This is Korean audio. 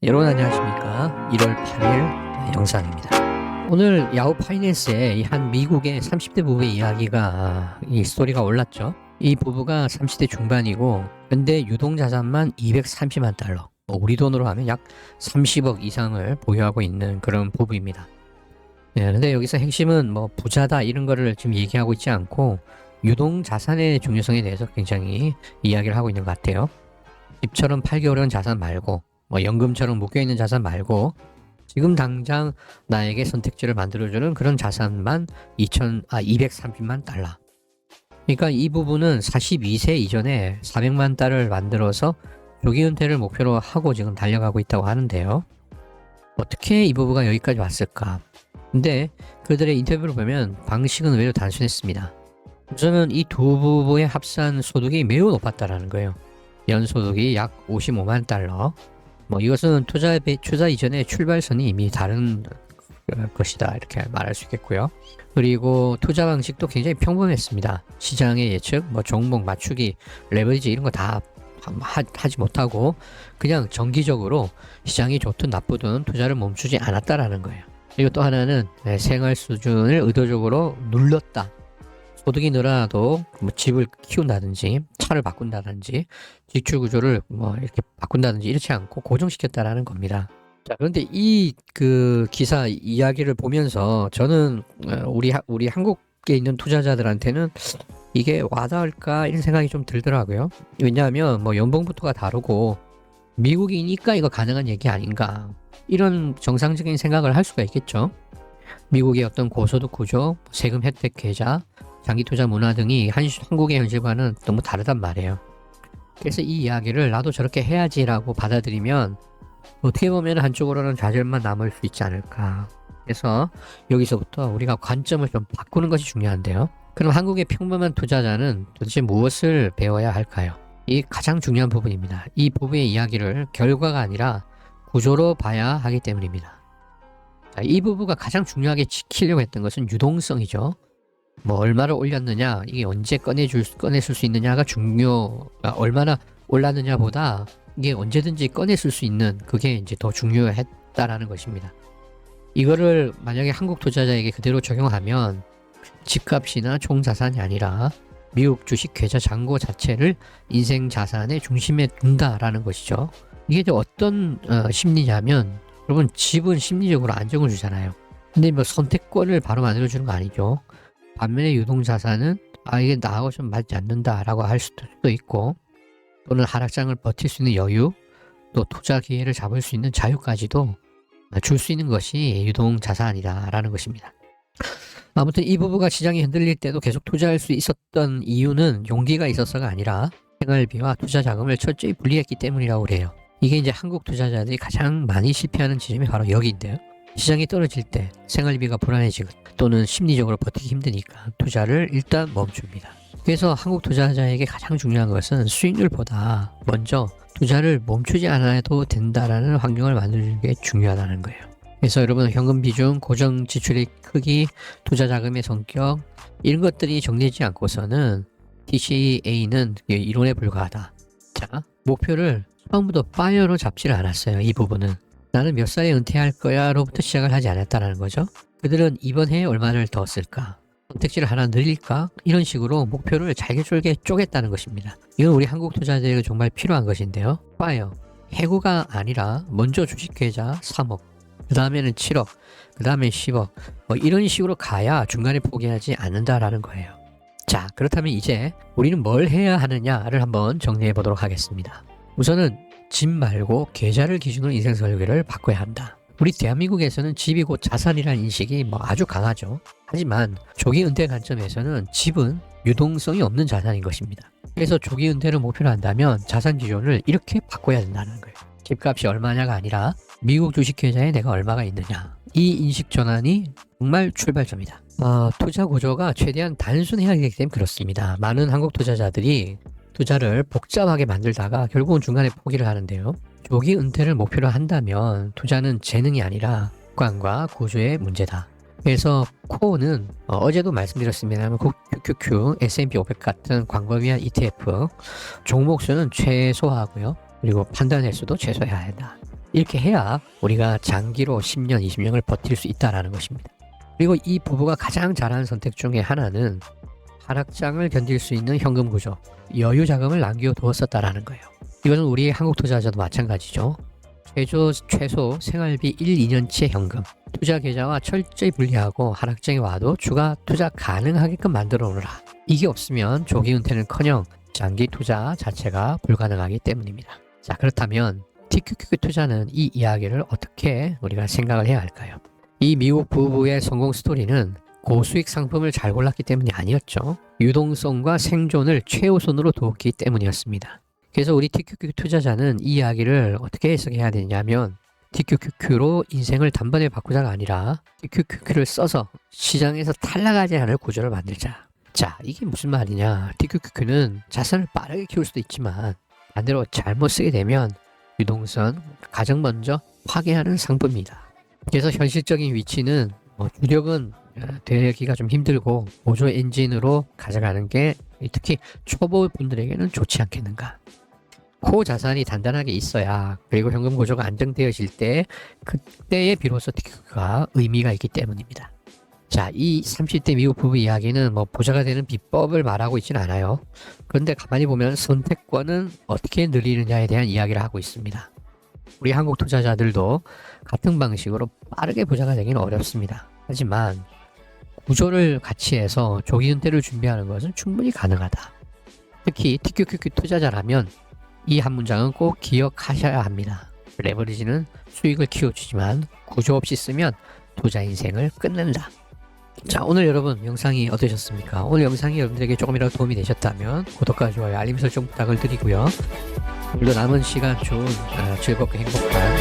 여러분 안녕하십니까. 1월 8일 영상입니다. 오늘 야후 파이낸스의 한 미국의 30대 부부의 이야기가 이 스토리가 올랐죠. 이 부부가 30대 중반이고 근데 유동자산만 230만 달러, 우리 돈으로 하면 약 30억 이상을 보유하고 있는 그런 부부입니다. 네, 근데 여기서 핵심은 뭐 부자다 이런 거를 지금 얘기하고 있지 않고 유동자산의 중요성에 대해서 굉장히 이야기를 하고 있는 것 같아요. 집처럼 팔기 어려운 자산 말고, 뭐 연금처럼 묶여있는 자산 말고 지금 당장 나에게 선택지를 만들어주는 그런 자산만 230만 달러. 그러니까 이 부분은 42세 이전에 400만 달러를 만들어서 조기 은퇴를 목표로 하고 지금 달려가고 있다고 하는데요. 어떻게 이 부부가 여기까지 왔을까? 근데 그들의 인터뷰를 보면 방식은 의외로 단순했습니다. 우선은 이 두 부부의 합산 소득이 매우 높았다라는 거예요. 연소득이 약 55만 달러. 뭐 이것은 투자 이전에 출발선이 이미 다른 것이다 이렇게 말할 수 있겠고요. 그리고 투자 방식도 굉장히 평범했습니다. 시장의 예측, 뭐 종목 맞추기, 레버리지 이런 거 다 하지 못하고 그냥 정기적으로 시장이 좋든 나쁘든 투자를 멈추지 않았다라는 거예요. 그리고 또 하나는 생활 수준을 의도적으로 눌렀다. 소득이 늘어나도 뭐 집을 키운다든지 차를 바꾼다든지 지출 구조를 뭐 이렇게 바꾼다든지 이렇지 않고 고정시켰다라는 겁니다. 자, 그런데 이 기사 이야기를 보면서 저는 우리 한국에 있는 투자자들한테는 이게 와닿을까 이런 생각이 좀 들더라고요. 왜냐하면 뭐 연봉부터가 다르고 미국이니까 이거 가능한 얘기 아닌가 이런 정상적인 생각을 할 수가 있겠죠. 미국의 어떤 고소득 구조, 세금 혜택 계좌, 장기 투자 문화 등이 한국의 현실과는 너무 다르단 말이에요. 그래서 이 이야기를 나도 저렇게 해야지라고 받아들이면 어떻게 보면 한쪽으로는 좌절만 남을 수 있지 않을까. 그래서 여기서부터 우리가 관점을 좀 바꾸는 것이 중요한데요. 그럼 한국의 평범한 투자자는 도대체 무엇을 배워야 할까요? 이 가장 중요한 부분입니다. 이 부분의 이야기를 결과가 아니라 구조로 봐야 하기 때문입니다. 자, 이 부부가 가장 중요하게 지키려고 했던 것은 유동성이죠. 뭐 얼마를 올렸느냐, 이게 언제 꺼냈을 수 있느냐가 얼마나 올랐느냐보다 이게 언제든지 꺼냈을 수 있는 그게 이제 더 중요했다라는 것입니다. 이거를 만약에 한국 투자자에게 그대로 적용하면 집값이나 총자산이 아니라 미국 주식 계좌 잔고 자체를 인생 자산의 중심에 둔다라는 것이죠. 이게 이제 어떤 심리냐면, 여러분 집은 심리적으로 안정을 주잖아요. 근데 뭐 선택권을 바로 만들어주는 거 아니죠. 반면에 유동자산은 이게 나하고 좀 맞지 않는다라고 할 수도 있고, 또는 하락장을 버틸 수 있는 여유, 또 투자 기회를 잡을 수 있는 자유까지도 줄 수 있는 것이 유동자산이다라는 것입니다. 아무튼 이 부부가 시장이 흔들릴 때도 계속 투자할 수 있었던 이유는 용기가 있어서가 아니라 생활비와 투자 자금을 철저히 분리했기 때문이라고 그래요. 이게 이제 한국 투자자들이 가장 많이 실패하는 지점이 바로 여기인데요. 시장이 떨어질 때 생활비가 불안해지고 또는 심리적으로 버티기 힘드니까 투자를 일단 멈춥니다. 그래서 한국 투자자에게 가장 중요한 것은 수익률보다 먼저 투자를 멈추지 않아도 된다라는 환경을 만드는 게 중요하다는 거예요. 그래서 여러분 현금 비중, 고정 지출의 크기, 투자 자금의 성격 이런 것들이 정리되지 않고서는 TCA는 이론에 불과하다. 자, 목표를 처음부터 파이어로 잡지를 않았어요. 이 부분은 나는 몇 살에 은퇴할 거야 로부터 시작을 하지 않았다는 거죠. 그들은 이번 해에 얼마를 더 쓸까? 선택지를 하나 늘릴까? 이런 식으로 목표를 잘게 쪼갰다는 것입니다. 이건 우리 한국 투자자에게 정말 필요한 것인데요. 파이어, 해고가 아니라 먼저 주식계좌 3억, 그 다음에는 7억, 그 다음에 10억 뭐 이런 식으로 가야 중간에 포기하지 않는다라는 거예요. 자, 그렇다면 이제 우리는 뭘 해야 하느냐를 한번 정리해 보도록 하겠습니다. 우선은 집 말고 계좌를 기준으로 인생 설계를 바꿔야 한다. 우리 대한민국에서는 집이 곧 자산이라는 인식이 아주 강하죠. 하지만 조기 은퇴 관점에서는 집은 유동성이 없는 자산인 것입니다. 그래서 조기 은퇴를 목표로 한다면 자산 기준을 이렇게 바꿔야 된다는 거예요. 집값이 얼마냐가 아니라 미국 주식계좌에 내가 얼마가 있느냐. 이 인식 전환이 정말 출발점이다. 투자 구조가 최대한 단순해야 하기 때문에 그렇습니다. 많은 한국 투자자들이 투자를 복잡하게 만들다가 결국은 중간에 포기를 하는데요. 조기 은퇴를 목표로 한다면 투자는 재능이 아니라 습관과 구조의 문제다. 그래서 코어는 어제도 말씀드렸습니다만 QQQ, S&P 500 같은 광범위한 ETF 종목 수는 최소화하고요. 그리고 판단 횟수도 최소화해야 한다. 이렇게 해야 우리가 장기로 10년, 20년을 버틸 수 있다라는 것입니다. 그리고 이 부부가 가장 잘하는 선택 중에 하나는 하락장을 견딜 수 있는 현금 구조, 여유 자금을 남겨두었었다라는 거예요. 이것은 우리 한국 투자자도 마찬가지죠. 최소 생활비 1, 2년치의 현금, 투자 계좌와 철저히 분리하고 하락장이 와도 추가 투자 가능하게끔 만들어 놓으라. 이게 없으면 조기 은퇴는커녕 장기 투자 자체가 불가능하기 때문입니다. 자, 그렇다면 TQQQ 투자는 이 이야기를 어떻게 우리가 생각을 해야 할까요? 이 미국 부부의 성공 스토리는 고수익 상품을 잘 골랐기 때문이 아니었죠. 유동성과 생존을 최우선으로 두었기 때문이었습니다. 그래서 우리 TQQQ 투자자는 이 이야기를 어떻게 해석해야 되냐면 TQQQ로 인생을 단번에 바꾸자가 아니라 TQQQ를 써서 시장에서 탈락하지 않을 구조를 만들자. 자, 이게 무슨 말이냐. TQQQ는 자산을 빠르게 키울 수도 있지만 반대로 잘못 쓰게 되면 유동성, 가장 먼저 파괴하는 상품입니다. 그래서 현실적인 위치는 주력은 되기가 좀 힘들고 보조 엔진으로 가져가는 게 특히 초보 분들에게는 좋지 않겠는가. 코어 자산이 단단하게 있어야, 그리고 현금 구조가 안정되어질 때 그때에 비로소 TQQQ가 의미가 있기 때문입니다. 자, 이 30대 미국 부부 이야기는 부자가 되는 비법을 말하고 있지는 않아요. 그런데 가만히 보면 선택권은 어떻게 늘리느냐에 대한 이야기를 하고 있습니다. 우리 한국 투자자들도 같은 방식으로 빠르게 부자가 되기는 어렵습니다. 하지만 구조를 같이 해서 조기 은퇴를 준비하는 것은 충분히 가능하다. 특히 TQQQ 투자자라면 이 한 문장은 꼭 기억하셔야 합니다. 레버리지는 수익을 키워주지만 구조 없이 쓰면 투자 인생을 끝낸다. 자, 오늘 여러분 영상이 어떠셨습니까? 오늘 영상이 여러분들에게 조금이라도 도움이 되셨다면 구독과 좋아요, 알림 설정 부탁을 드리고요. 오늘도 남은 시간 좋은 즐겁고 행복한